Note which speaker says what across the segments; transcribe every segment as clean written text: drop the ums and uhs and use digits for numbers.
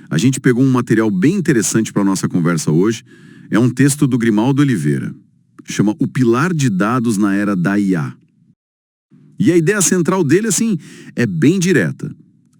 Speaker 1: A gente pegou um material bem interessante para a nossa conversa hoje. É um texto do Grimaldo Oliveira. Chama O Pilar de Dados na Era da IA. E a ideia central dele, assim, é bem direta.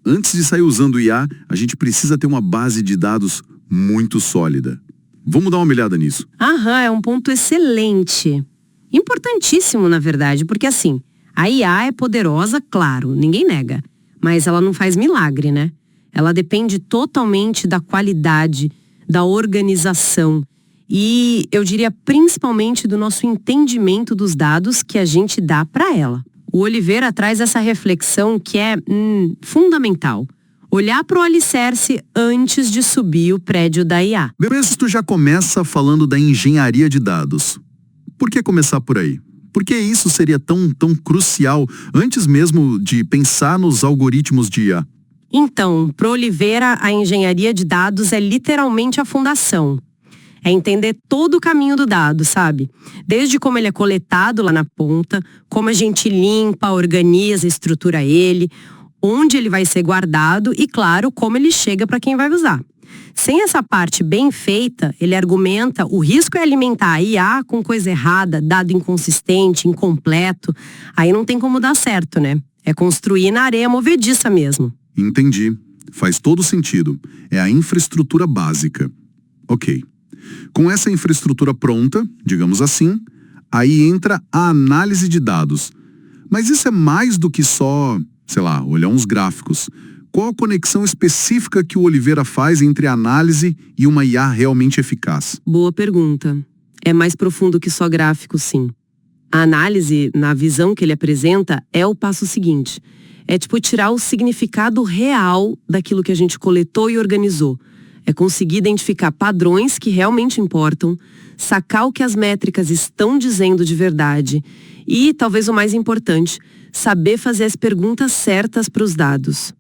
Speaker 1: Antes de sair usando o IA, a gente precisa ter uma base de dados muito sólida. Vamos dar uma olhada nisso.
Speaker 2: Aham, é um ponto excelente. Importantíssimo, na verdade, porque assim, a IA é poderosa, claro, ninguém nega. Mas ela não faz milagre, né? Ela depende totalmente da qualidade, da organização e, eu diria, principalmente do nosso entendimento dos dados que a gente dá para ela. O Oliveira traz essa reflexão que é fundamental. Olhar para o alicerce antes de subir o prédio da IA.
Speaker 1: Beleza, tu já começa falando da engenharia de dados. Por que começar por aí? Por que isso seria tão crucial antes mesmo de pensar nos algoritmos de IA?
Speaker 2: Então, para Oliveira, a engenharia de dados é literalmente a fundação. É entender todo o caminho do dado, sabe? Desde como ele é coletado lá na ponta, como a gente limpa, organiza, estrutura ele, onde ele vai ser guardado e, claro, como ele chega para quem vai usar. Sem essa parte bem feita, ele argumenta, o risco é alimentar a IA com coisa errada, dado inconsistente, incompleto. Aí não tem como dar certo, né? É construir na areia movediça mesmo.
Speaker 1: Entendi. Faz todo sentido. É a infraestrutura básica. Ok. Com essa infraestrutura pronta, digamos assim, aí entra a análise de dados. Mas isso é mais do que só, sei lá, olhar uns gráficos. Qual a conexão específica que o Oliveira faz entre a análise e uma IA realmente eficaz?
Speaker 2: Boa pergunta. É mais profundo que só gráficos, sim. A análise, na visão que ele apresenta, é o passo seguinte. É tipo tirar o significado real daquilo que a gente coletou e organizou. É conseguir identificar padrões que realmente importam, sacar o que as métricas estão dizendo de verdade e, talvez o mais importante, saber fazer as perguntas certas para os dados.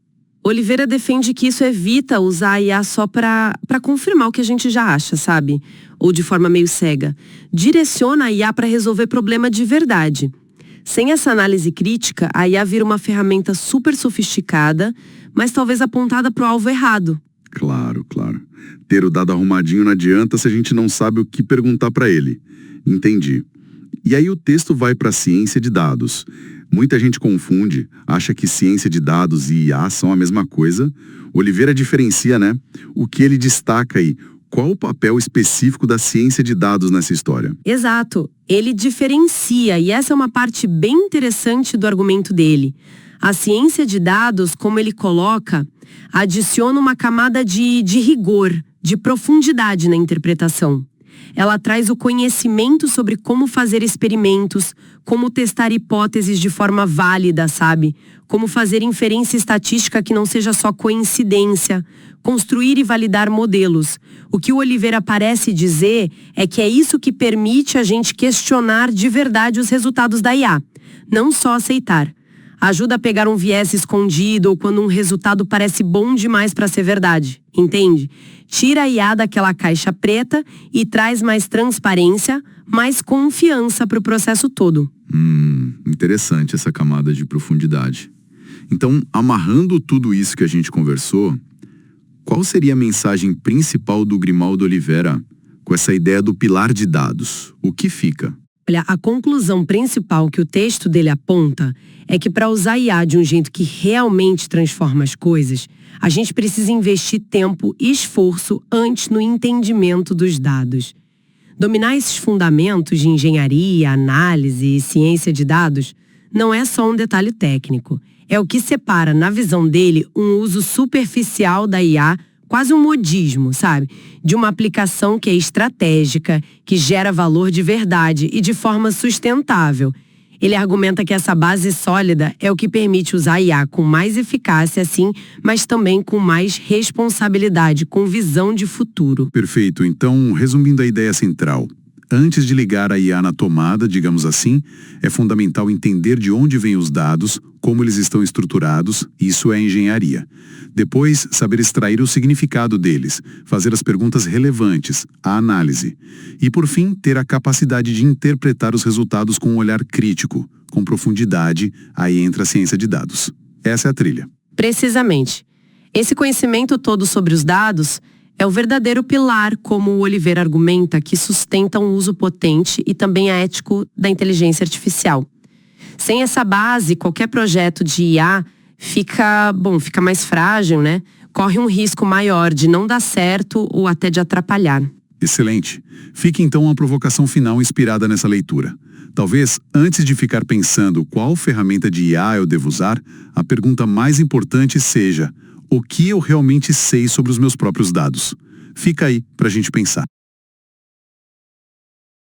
Speaker 2: Oliveira defende que isso evita usar a IA só para confirmar o que a gente já acha, sabe? Ou de forma meio cega. Direciona a IA para resolver problema de verdade. Sem essa análise crítica, a IA vira uma ferramenta super sofisticada, mas talvez apontada para o alvo errado.
Speaker 1: Claro. Ter o dado arrumadinho não adianta se a gente não sabe o que perguntar para ele. Entendi. E aí o texto vai para a ciência de dados. Muita gente confunde, acha que ciência de dados e IA são a mesma coisa. Oliveira diferencia, né? O que ele destaca aí? Qual o papel específico da ciência de dados nessa história?
Speaker 2: Exato. Ele diferencia, e essa é uma parte bem interessante do argumento dele. A ciência de dados, como ele coloca, adiciona uma camada de rigor, de profundidade na interpretação. Ela traz o conhecimento sobre como fazer experimentos, como testar hipóteses de forma válida, sabe? Como fazer inferência estatística que não seja só coincidência, construir e validar modelos. O que o Oliveira parece dizer é que é isso que permite a gente questionar de verdade os resultados da IA, não só aceitar. Ajuda a pegar um viés escondido ou quando um resultado parece bom demais para ser verdade, entende? Tira a IA daquela caixa preta e traz mais transparência, mais confiança para o processo todo.
Speaker 1: Interessante essa camada de profundidade. Então, amarrando tudo isso que a gente conversou, qual seria a mensagem principal do Grimaldo Oliveira com essa ideia do pilar de dados? O que fica?
Speaker 2: Olha, a conclusão principal que o texto dele aponta é que para usar IA de um jeito que realmente transforma as coisas, a gente precisa investir tempo e esforço antes no entendimento dos dados. Dominar esses fundamentos de engenharia, análise e ciência de dados não é só um detalhe técnico. É o que separa, na visão dele, um uso superficial da IA, quase um modismo, sabe? De uma aplicação que é estratégica, que gera valor de verdade e de forma sustentável. Ele argumenta que essa base sólida é o que permite usar a IA com mais eficácia, sim, mas também com mais responsabilidade, com visão de futuro.
Speaker 1: Perfeito. Então, resumindo a ideia central, antes de ligar a IA na tomada, digamos assim, é fundamental entender de onde vêm os dados, como eles estão estruturados, isso é engenharia. Depois, saber extrair o significado deles, fazer as perguntas relevantes, a análise. E, por fim, ter a capacidade de interpretar os resultados com um olhar crítico, com profundidade, aí entra a ciência de dados. Essa é a trilha.
Speaker 2: Precisamente. Esse conhecimento todo sobre os dados é o verdadeiro pilar, como o Oliveira argumenta, que sustenta um uso potente e também ético da inteligência artificial. Sem essa base, qualquer projeto de IA fica mais frágil, né? Corre um risco maior de não dar certo ou até de atrapalhar.
Speaker 1: Excelente. Fique então uma provocação final inspirada nessa leitura. Talvez, antes de ficar pensando qual ferramenta de IA eu devo usar, a pergunta mais importante seja: o que eu realmente sei sobre os meus próprios dados? Fica aí para a gente pensar.